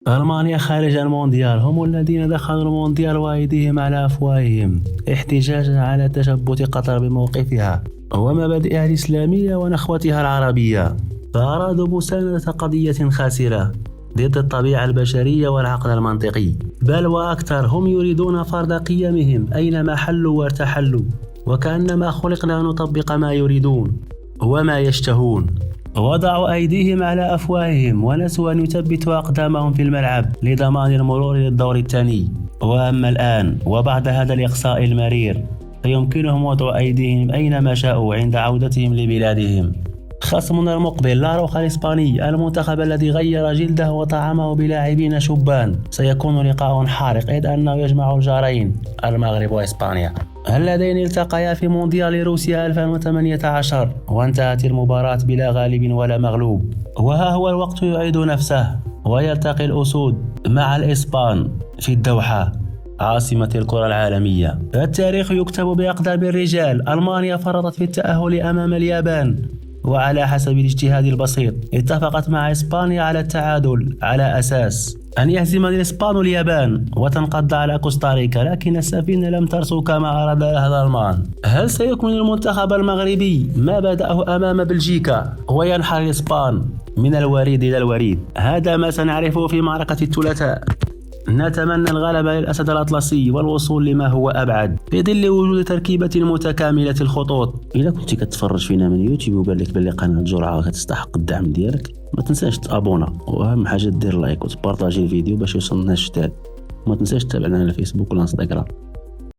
ألمانيا خارج المونديال هم الذين دخلوا المونديال وأيديهم على أفواههم احتجاجا على تشبث قطر بموقفها ومبادئها الإسلامية ونخوتها العربية، فأرادوا مساندة قضية خاسرة ضد الطبيعة البشرية والعقل المنطقي، بل وأكثر هم يريدون فرض قيمهم أينما حلوا وارتحلوا، وكأنما خلقنا نطبق ما يريدون وما يشتهون. وضعوا أيديهم على أفواههم ونسوا أن يثبتوا أقدامهم في الملعب لضمان المرور للدور الثاني. وأما الآن وبعد هذا الإقصاء المرير فيمكنهم وضع أيديهم أينما شاءوا عند عودتهم لبلادهم. خصمنا المقبل لاروخا الإسباني، المنتخب الذي غير جلده وطعمه بلاعبين شبان، سيكون لقاء حارق إذ أنه يجمع الجارين المغرب وإسبانيا اللذين التقيا في مونديال روسيا 2018 وانتهت المباراة بلا غالب ولا مغلوب. وها هو الوقت يعيد نفسه ويلتقي الأسود مع الإسبان في الدوحة عاصمة الكرة العالمية. التاريخ يكتب بأقدام الرجال. ألمانيا فرطت في التأهل أمام اليابان، وعلى حسب الاجتهاد البسيط اتفقت مع إسبانيا على التعادل على أساس أن يهزم الإسبان اليابان وتنقض على كوستاريكا، لكن السفينة لم ترسو كما أراد لها الألمان. هل سيكمل المنتخب المغربي ما بدأه أمام بلجيكا وينحر الإسبان من الوريد إلى الوريد؟ هذا ما سنعرفه في معركة الثلاثاء. نتمنى الغلبة للأسد الأطلسي والوصول لما هو أبعد في ظل وجود تركيبة متكاملة الخطوط. إذا كنت كتفرج فينا من يوتيوب وقال لك بلي قناة جرعة كتستحق الدعم ديالك، ما تنساش تابونا، وأهم حاجة دير لايك وتبارطاجي الفيديو باش يوصل للناس جداد، وما تنساش تتابعنا على الفيسبوك والانستغرام.